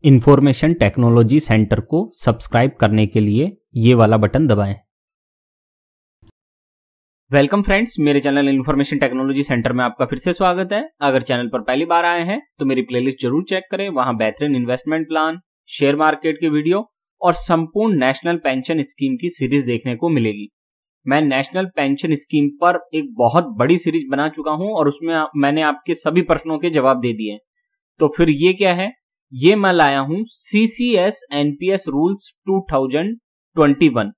Information technology centre को subscribe करने के लिए ये वाला बटन दबाएं। वेलकम फ्रेंड्स, मेरे चैनल इंफॉर्मेशन टेक्नोलॉजी सेंटर में आपका फिर से स्वागत है। अगर चैनल पर पहली बार आए हैं तो मेरी प्लेलिस्ट जरूर चेक करें, वहां बेहतरीन इन्वेस्टमेंट प्लान, शेयर मार्केट की वीडियो और संपूर्ण नेशनल पेंशन स्कीम की सीरीज देखने को मिलेगी। मैं नेशनल पेंशन स्कीम पर एक बहुत बड़ी सीरीज बना चुका हूं और उसमें मैंने आपके सभी प्रश्नों के जवाब दे दिए। तो फिर ये क्या है? ये मैं लाया हूं CCS NPS rules 2021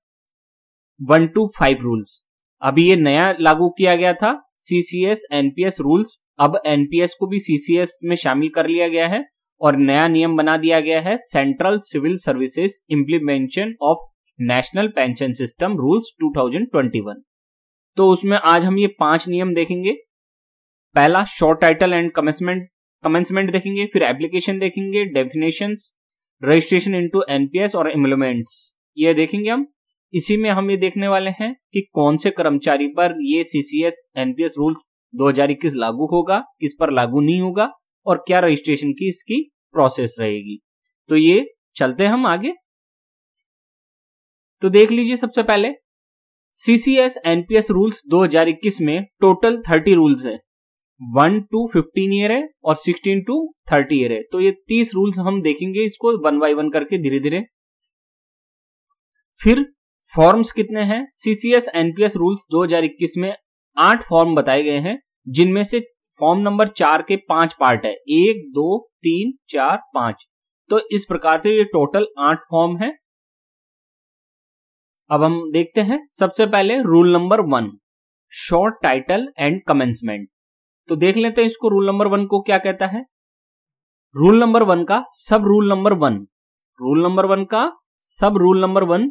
1 to 5 rules. अभी ये नया लागू किया गया था CCS NPS रूल्स, अब NPS को भी CCS में शामिल कर लिया गया है और नया नियम बना दिया गया है central civil services implementation of national pension system rules 2021। तो उसमें आज हम ये 5 नियम देखेंगे। पहला शॉर्ट टाइटल एंड कमेंसमेंट देखेंगे, फिर एप्लीकेशन देखेंगे, डेफिनेशंस, रजिस्ट्रेशन इनटू NPS और एम्प्लॉयमेंट्स ये देखेंगे हम। इसी में हम ये देखने वाले हैं कि कौन से कर्मचारी पर ये CCS NPS रूल 2021 लागू होगा, किस पर लागू नहीं होगा और क्या रजिस्ट्रेशन की इसकी प्रोसेस रहेगी। तो ये चलते हम आगे। तो देख लीजिए, सबसे पहले CCS NPS रूल्स 2021 में टोटल 30 रूल्स है। 1 to 15 ईयर है और 16 to 30 ईयर है। तो ये 30 रूल्स हम देखेंगे इसको 1 by 1 करके धीरे धीरे। फिर फॉर्म्स कितने हैं? CCS NPS रूल्स 2021 में 8 फॉर्म बताए गए हैं, जिनमें से फॉर्म नंबर 4 के 5 पार्ट है, 1 2 3 4 5। तो इस प्रकार से ये टोटल 8 फॉर्म है। अब हम देखते हैं सबसे पहले rule number 1 short title and commencement. तो देख लेते हैं इसको, रूल नंबर 1 को क्या कहता है। रूल नंबर 1 का सब रूल नंबर 1, रूल नंबर 1 का सब rule number 1,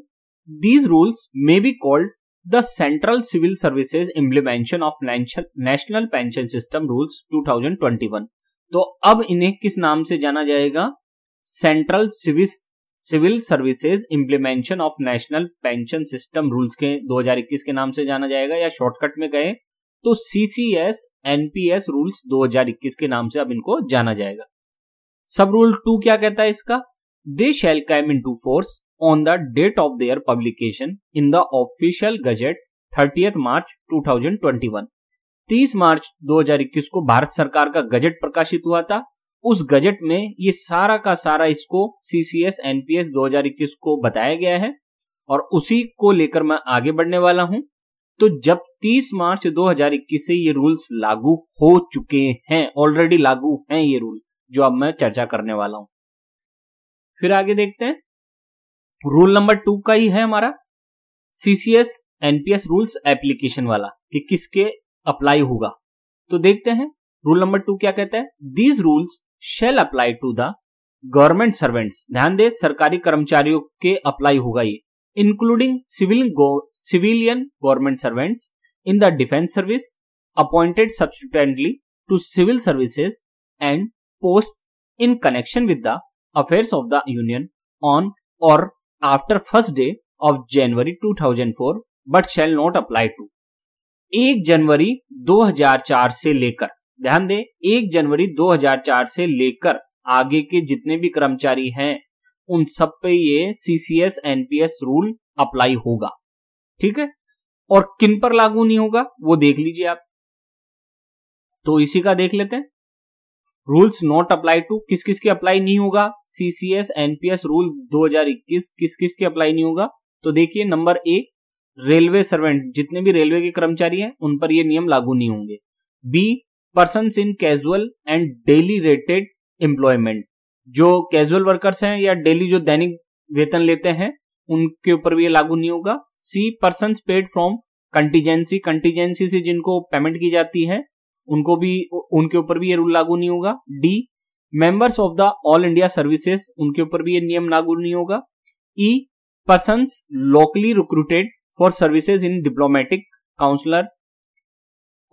these rules may be called the Central Civil Services Implementation of National Pension System Rules 2021। तो अब इन्हें किस नाम से जाना जाएगा? Central civil services implementation of national pension system rules के 2021 के नाम से जाना जाएगा, या शॉर्टकट में गए तो CCS NPS रूल्स 2021 के नाम से अब इनको जाना जाएगा। सब रूल 2 क्या कहता है इसका? They shall come into force on the date of their publication in the official gazette 30th March 2021। 30 मार्च 2021 को भारत सरकार का गजट प्रकाशित हुआ था। उस गजट में ये सारा का सारा इसको CCS NPS 2021 को बताया गया है और उसी को लेकर मैं आगे बढ़ने वाला हूं। तो जब 30 मार्च 2021 से ये रूल्स लागू हो चुके हैं, ऑलरेडी लागू हैं ये रूल जो अब मैं चर्चा करने वाला हूं। फिर आगे देखते हैं, रूल नंबर 2 का ही है हमारा CCS NPS रूल्स एप्लीकेशन वाला, कि किसके अप्लाई होगा। तो देखते हैं रूल नंबर 2 क्या कहता है। These rules shall apply to the government servants, ध्यान दे सरकारी कर्मचारियों के अप्लाई होगा ये, including civilian government servants in the defence service appointed subsequently to civil services and post in connection with the affairs of the union on और after first day of January 2004 but shall not apply to. 1 जनवरी 2004 से लेकर, ध्यान दें 1 जनवरी 2004 से लेकर आगे के जितने भी कर्मचारी हैं उन सब पे ये CCS NPS रूल अप्लाई होगा, ठीक है। और किन पर लागू नहीं होगा वो देख लीजिए आप। तो इसी का देख लेते हैं, रूल्स नॉट अप्लाई टू किस किस के अप्लाई नहीं होगा। CCS NPS रूल 2021 किस किस के अप्लाई नहीं होगा। तो देखिए, नंबर 1 रेलवे सर्वेंट, जितने भी रेलवे के कर्मचारी हैं उन पर ये नियम लागू नहीं होंगे। B persons in casual and daily rated employment, जो कैजुअल वर्कर्स हैं या डेली जो दैनिक वेतन लेते हैं उनके ऊपर भी ये लागू नहीं होगा। C persons paid from contingency से जिनको पेमेंट की जाती है उनको भी, उनके ऊपर भी ये रूल लागू नहीं होगा। D members of the all India services, उनके ऊपर भी ये नियम लागू नहीं होगा। E persons locally recruited for services in diplomatic consular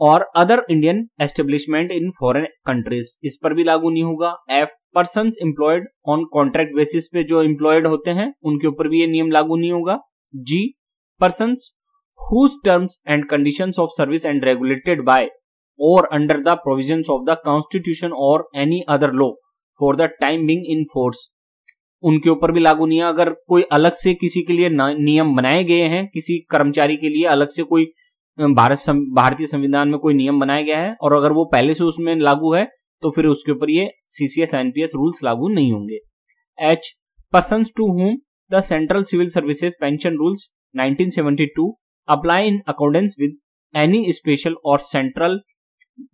और other Indian establishment in foreign countries, इस पर भी लागू नहीं होगा। F persons employed on contract basis पे जो एम्प्लॉयड होते हैं उनके ऊपर भी ये नियम लागू नहीं होगा। G persons whose terms and conditions of service and regulated by or under the provisions of the constitution or any other law for the time being in force उनके ऊपर भी लागू नहीं है। अगर कोई अलग से किसी के लिए नियम बनाए गए हैं, किसी कर्मचारी के लिए अलग से कोई भारतीय संविधान में कोई नियम बनाया गया है और अगर वो पहले से उसमें लागू है तो फिर उसके ऊपर ये सीसीएस एनपीएस रूल्स लागू नहीं होंगे। H, persons to whom the central civil services pension rules 1972 apply in accordance with any special और central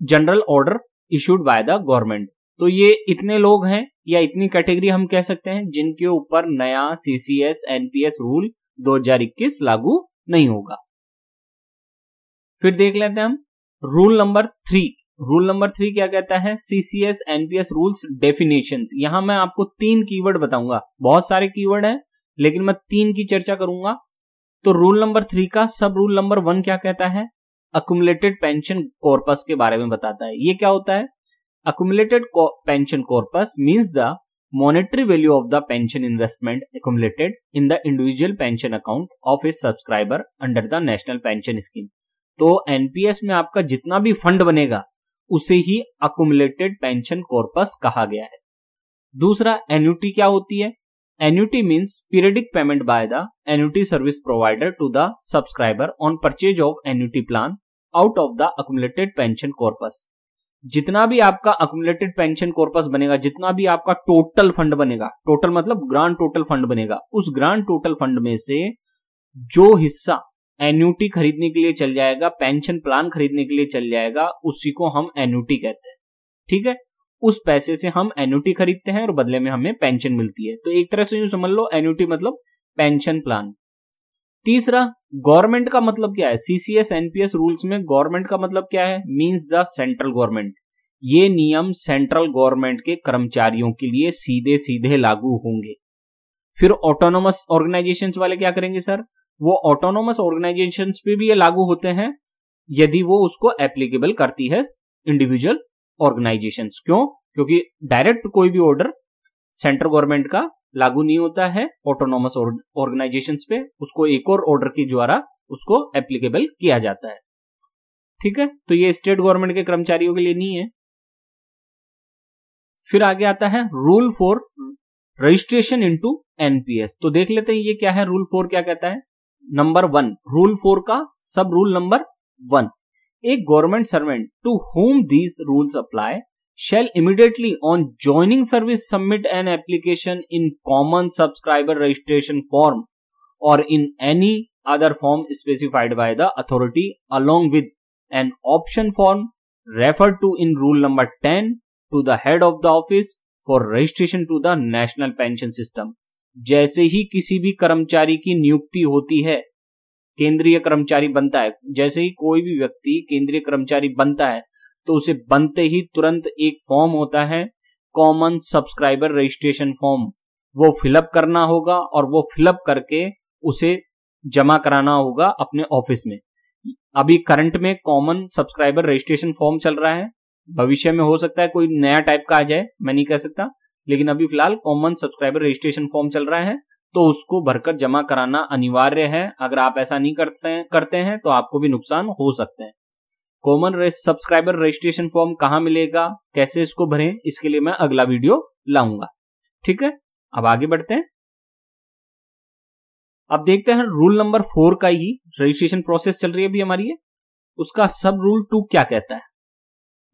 general order issued by the government. तो ये इतने लोग हैं या इतनी कैटेगरी हम कह सकते हैं जिनके ऊपर नया सीसीएस एनपीएस रूल 2021 लागू नहीं होगा। फिर देख लेते हैं हम रूल नंबर 3। रूल नंबर 3 क्या कहता है? CCS NPS rules definitions. यहां मैं आपको 3 कीवर्ड बताऊंगा, बहुत सारे कीवर्ड हैं लेकिन मैं 3 की चर्चा करूंगा। तो रूल नंबर 3 का सब रूल नंबर 1 क्या कहता है? अक्यूमुलेटेड पेंशन कॉर्पस के बारे में बताता है। ये क्या होता है? Accumulated pension corpus means the monetary value of the pension investment accumulated in the individual pension account of a subscriber under the national pension scheme। तो एनपीएस में आपका जितना भी फंड बनेगा उसे ही अक्यूमुलेटेड पेंशन कॉर्पस कहा गया है। दूसरा, एन्युटी क्या होती है? Annuity means periodic payment by the annuity service provider to the subscriber on purchase of annuity plan out of the accumulated pension corpus. जितना भी आपका अक्यूमुलेटेड पेंशन कॉर्पस बनेगा, जितना भी आपका टोटल फंड बनेगा, टोटल मतलब ग्रांड टोटल फंड बनेगा, उस ग्रांड टोटल फंड में से जो हिस्सा एन्युटी खरीदने के लिए चल जाएगा, पेंशन प्लान खरीदने के लिए चल जाएगा, उसी को हम एन्युटी कहते हैं। ठीक है, उस पैसे से हम एन्युटी खरीदते हैं और बदले में हमें पेंशन मिलती है। तो एक तरह से यूं समझ लो, एन्युटी मतलब पेंशन प्लान। तीसरा, गवर्नमेंट का मतलब क्या है? सीसीएस एनपीएस रूल्स में गवर्नमेंट का मतलब क्या है? Means the central government. ये नियम सेंट्रल गवर्नमेंट के कर्मचारियों के लिए सीधे सीधे लागू होंगे। फिर ऑटोनोमस ऑर्गेनाइजेशंस वाले क्या करेंगे सर? वो ऑटोनोमस ऑर्गेनाइजेशंस पे भी ये लागू होते हैं यदि वो उसको एप्लीकेबल करती है इंडिविजुअल ऑर्गेनाइजेशंस। क्यों? क्योंकि डायरेक्ट कोई भी ऑर्डर सेंट्रल गवर्नमेंट का लागू नहीं होता है ऑटोनोमस ऑर्गेनाइजेशंस पे, उसको एक और ऑर्डर के द्वारा उसको एप्लीकेबल किया जाता है। ठीक है, तो ये स्टेट गवर्नमेंट के कर्मचारियों के लिए नहीं है। फिर आगे आता है rule for registration into NPS. तो देख लेते हैं ये क्या है। रूल 4 क्या कहता है? नंबर 1, रूल 4 का सब rule number 1, a government servant to whom these rules apply shall immediately on joining service submit an application in common subscriber registration form or in any other form specified by the authority along with an option form referred to in rule number 10 to the head of the office for registration to the national pension system। जैसे ही किसी भी कर्मचारी की नियुक्ति होती है, केंद्रीय कर्मचारी बनता है, जैसे ही कोई भी व्यक्ति केंद्रीय कर्मचारी बनता है तो उसे बनते ही तुरंत एक फॉर्म होता है, कॉमन सब्सक्राइबर रजिस्ट्रेशन फॉर्म। वो फिलअप करना होगा और वो फिलअप करके उसे जमा कराना होगा अपने ऑफिस में। अभी करंट में कॉमन सब्सक्राइबर रजिस्ट्रेशन फॉर्म चल रहा है, भविष्य में हो सकता है कोई नया टाइप का आ जाए, मैं नहीं कह सकता, लेकिन अभी फिलहाल कॉमन सब्सक्राइबर रजिस्ट्रेशन फॉर्म चल रहा है तो उसको भरकर जमा कराना अनिवार्य है। अगर आप ऐसा नहीं करते हैं तो आपको भी नुकसान हो सकते हैं। कॉमन सब्सक्राइबर रजिस्ट्रेशन फॉर्म कहां मिलेगा, कैसे इसको भरें, इसके लिए मैं अगला वीडियो लाऊंगा। ठीक है, अब आगे बढ़ते हैं। अब देखते हैं रूल नंबर 4 का ही रजिस्ट्रेशन प्रोसेस चल रही है अभी हमारी है, उसका सब रूल 2 क्या कहता है?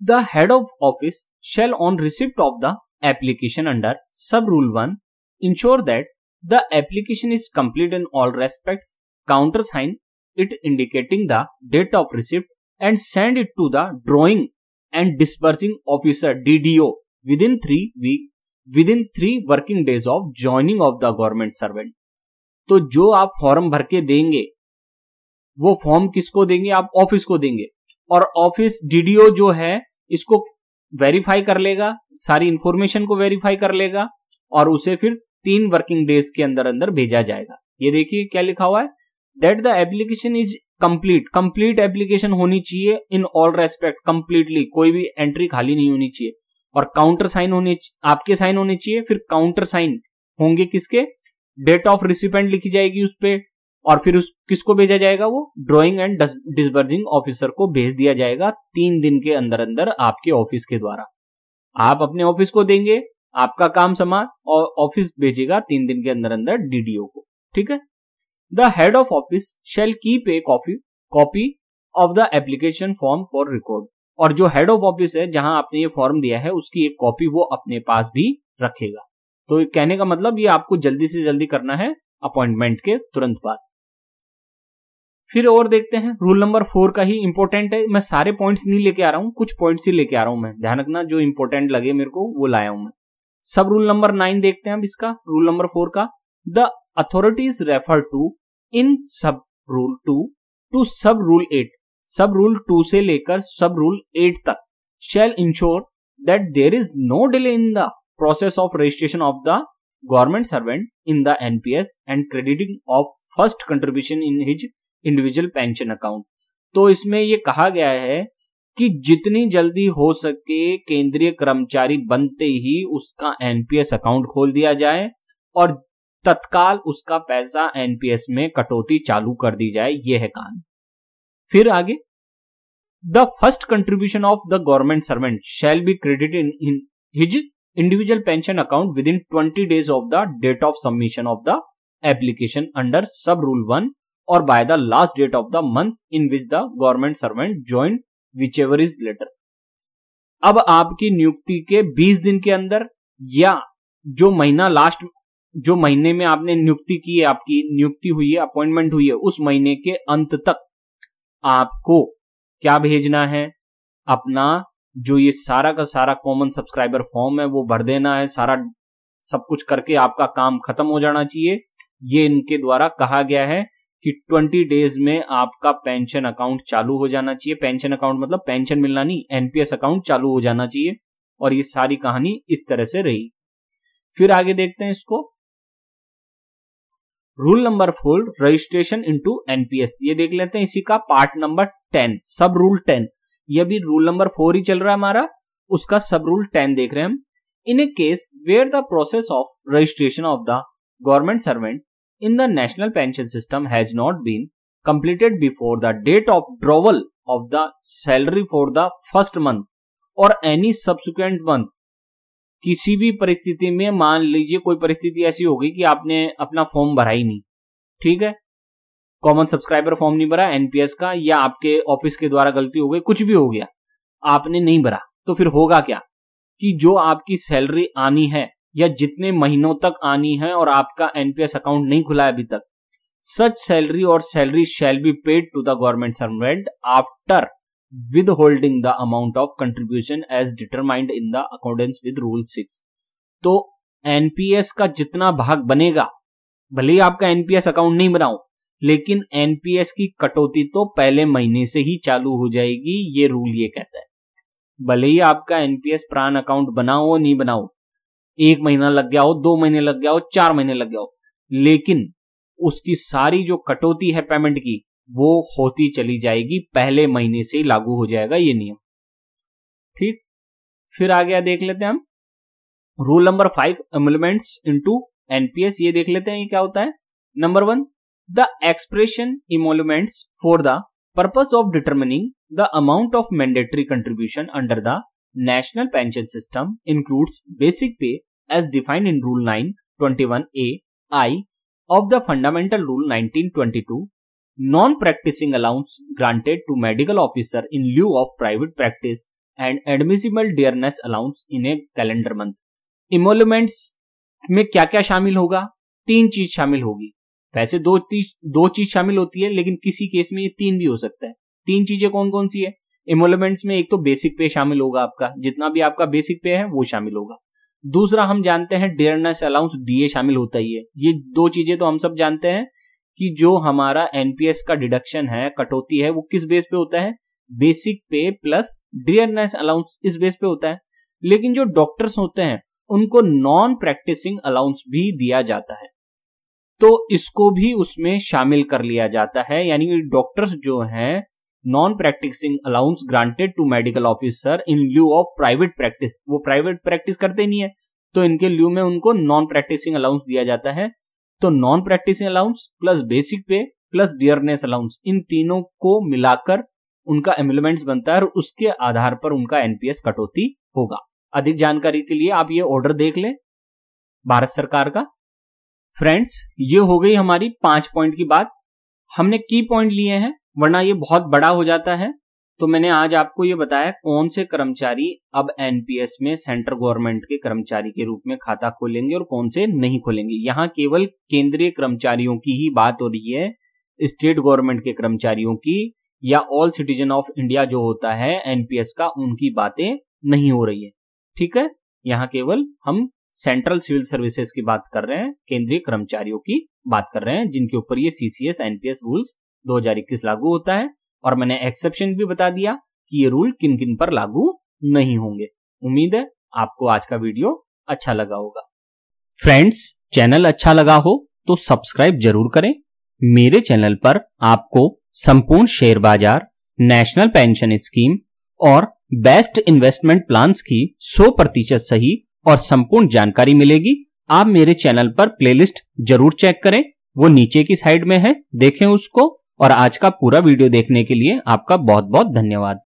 The head of office shall on receipt of the application under sub rule 1 ensure that the application is complete in all respects, countersign it indicating the date of receipt and send it to the drawing and disbursing officer DDO within 3 working days of joining of the government servant। तो जो आप form भर के देंगे वो form किसको देंगे? आप ऑफिस को देंगे और ऑफिस DDO जो है इसको वेरीफाई कर लेगा, सारी इंफॉर्मेशन को वेरीफाई कर लेगा और उसे फिर 3 वर्किंग डेज के अंदर अंदर भेजा जाएगा। ये देखिए क्या लिखा हुआ है, that the application is complete application होनी चाहिए इन ऑल रेस्पेक्ट, कंप्लीटली, कोई भी एंट्री खाली नहीं होनी चाहिए और काउंटर साइन होने, आपके साइन होने चाहिए, फिर काउंटर साइन होंगे किसके? डेट ऑफ रिसिपेंट लिखी जाएगी उस पे और फिर उस किसको भेजा जाएगा? वो ड्रॉइंग एंड डिसबर्सिंग ऑफिसर को भेज दिया जाएगा 3 दिन के अंदर अंदर आपके ऑफिस के द्वारा। आप अपने ऑफिस को देंगे, आपका काम समा और ऑफिस भेजेगा 3 दिन के अंदर अंदर डीडीओ को। ठीक है। The head of office shall keep a copy of the application form for record, और जो हेड ऑफ ऑफिस है जहां आपने ये फॉर्म दिया है उसकी एक कॉपी वो अपने पास भी रखेगा। तो कहने का मतलब ये आपको जल्दी से जल्दी करना है अपॉइंटमेंट के तुरंत बाद। फिर और देखते हैं, रूल नंबर 4 का ही इंपॉर्टेंट है। मैं सारे पॉइंट्स नहीं लेके आ रहा हूं, कुछ पॉइंट्स ही लेके आ रहा हूं मैं, ध्यान रखना जो इंपॉर्टेंट लगे मेरे को वो लाया हूं मैं। सब रूल नंबर 9 देखते हैं अब इसका, रूल नंबर 4 का। द अथॉरिटीज रेफर टू इन सब रूल 2 टू सब रूल 8, सब रूल 2 से लेकर सब रूल 8 तक shall ensure that there is no delay in the process of registration of the government servant in the NPS and crediting of first contribution in his individual pension account. तो इसमें ये कहा गया है कि जितनी जल्दी हो सके केंद्रीय कर्मचारी बनते ही उसका एनपीएस अकाउंट खोल दिया जाए और तत्काल उसका पैसा एनपीएस में कटौती चालू कर दी जाए, ये है कानून। फिर आगे, the first contribution of the government servant shall be credited in his individual pension account within 20 days of the date of submission of the application under sub rule 1 और by the last date of the month in which the government servant join whichever is later. अब आपकी नियुक्ति के 20 दिन के अंदर या जो महीना लास्ट, जो महीने में आपने नियुक्ति की है, आपकी नियुक्ति हुई है, अपॉइंटमेंट हुई है, उस महीने के अंत तक आपको क्या भेजना है, अपना जो ये सारा का सारा कॉमन सब्सक्राइबर फॉर्म है वो भर देना है। सारा सब कुछ करके आपका काम खत्म हो जाना चाहिए। ये इनके द्वारा कहा गया है कि 20 days में आपका पेंशन अकाउंट चालू हो जाना चाहिए। पेंशन अकाउंट मतलब पेंशन मिलना नहीं, एनपीएस अकाउंट चालू हो जाना चाहिए। और ये सारी कहानी इस तरह से रही। फिर आगे देखते हैं इसको, rule number 4 registration into NPS, ये देख लेते हैं इसी का पार्ट नंबर 10 सब रूल 10। ये भी रूल नंबर 4 ही चल रहा है हमारा, उसका सब रूल 10 देख रहे हैं हम। In a case where the process of registration of the government servant in the national pension system has not been completed before the date of drawal of the salary for the first month or any subsequent month, किसी भी परिस्थिति में मान लीजिए कोई परिस्थिति ऐसी होगी कि आपने अपना फॉर्म भरा ही नहीं, ठीक है, कॉमन सब्सक्राइबर फॉर्म नहीं भरा एनपीएस का, या आपके ऑफिस के द्वारा गलती हो गई, कुछ भी हो गया, आपने नहीं भरा, तो फिर होगा क्या कि जो आपकी सैलरी आनी है या जितने महीनों तक आनी है और आपका एनपीएस अकाउंट नहीं खुला है अभी तक, सच सैलरी और salary shall be paid to the government servant after withholding the amount of contribution as determined in the accordance with rule 6। तो एनपीएस का जितना भाग बनेगा, भले ही आपका एनपीएस अकाउंट नहीं बनाओ, लेकिन एनपीएस की कटौती तो पहले महीने से ही चालू हो जाएगी, ये रूल ये कहता है। भले ही आपका एनपीएस प्राण अकाउंट बनाओ नहीं बनाओ, 1 महीना लग गया हो, 2 महीने लग गया हो, 4 महीने लग गया हो, लेकिन उसकी सारी जो कटौती है पेमेंट की वो होती चली जाएगी, पहले महीने से ही लागू हो जाएगा ये नियम। ठीक, फिर आगे देख लेते हैं हम रूल नंबर 5 एमुलमेंट्स इनटू एनपीएस, ये देख लेते हैं ये क्या होता है। Number 1, the expression emoluments for the purpose of determining the amount of mandatory contribution under the national pension system includes basic पे as defined in Rule 9(21)(a)(i) of the Fundamental Rule 1922, non-practicing allowance granted to medical officer in lieu of private practice and admissible dearness allowance in a calendar month। Emoluments में क्या क्या शामिल होगा? 3 चीज शामिल होगी। वैसे दो चीज शामिल होती है, लेकिन किसी केस में ये 3 भी हो सकता है। 3 चीजें कौन कौन सी है? एमोलमेंट्स में एक तो बेसिक पे शामिल होगा, आपका जितना भी आपका बेसिक पे है वो शामिल होगा। दूसरा हम जानते हैं डियरनेस अलाउंस, डीए शामिल होता ही है। ये 2 चीजें तो हम सब जानते हैं कि जो हमारा एनपीएस का डिडक्शन है, कटौती है, वो किस बेस पे होता है? Basic pay plus dearness allowance, इस बेस पे होता है। लेकिन जो डॉक्टर्स होते हैं उनको नॉन प्रैक्टिसिंग अलाउंस भी दिया जाता है, तो इसको भी उसमें शामिल कर लिया जाता है। यानी कि डॉक्टर्स जो हैं non practicing allowance granted to medical officer in lieu of private practice, वो प्राइवेट प्रैक्टिस करते नहीं है, तो इनके ल्यू में उनको नॉन प्रैक्टिसिंग अलाउंस दिया जाता है। तो non practicing allowance plus basic pay plus dearness allowance, इन तीनों को मिलाकर उनका एमुलमेंट्स बनता है और उसके आधार पर उनका एनपीएस कटौती होगा। अधिक जानकारी के लिए आप ये ऑर्डर देख लें भारत सरकार का। फ्रेंड्स, ये हो गई हमारी 5 पॉइंट की बात। हमने की पॉइंट लिए हैं वरना ये बहुत बड़ा हो जाता है, तो मैंने आज आपको ये बताया कौन से कर्मचारी अब एनपीएस में सेंट्रल गवर्नमेंट के कर्मचारी के रूप में खाता खोलेंगे और कौन से नहीं खोलेंगे। यहाँ केवल केंद्रीय कर्मचारियों की ही बात हो रही है, स्टेट गवर्नमेंट के कर्मचारियों की या ऑल सिटीजन ऑफ इंडिया जो होता है एनपीएस का, उनकी बातें नहीं हो रही है। ठीक है, यहाँ केवल हम सेंट्रल सिविल सर्विसेज की बात कर रहे हैं, केंद्रीय कर्मचारियों की बात कर रहे हैं जिनके ऊपर ये सीसीएस एनपीएस रूल्स 2021 लागू होता है। और मैंने एक्सेप्शन भी बता दिया कि ये रूल किन किन पर लागू नहीं होंगे। उम्मीद है आपको आज का वीडियो अच्छा लगा होगा। फ्रेंड्स, चैनल अच्छा लगा हो तो सब्सक्राइब जरूर करें। मेरे चैनल पर आपको संपूर्ण शेयर बाजार, नेशनल पेंशन स्कीम और बेस्ट इन्वेस्टमेंट प्लान्स की 100% सही और संपूर्ण जानकारी मिलेगी। आप मेरे चैनल पर प्लेलिस्ट जरूर चेक करें, वो नीचे की साइड में है, देखें उसको। और आज का पूरा वीडियो देखने के लिए आपका बहुत बहुत धन्यवाद।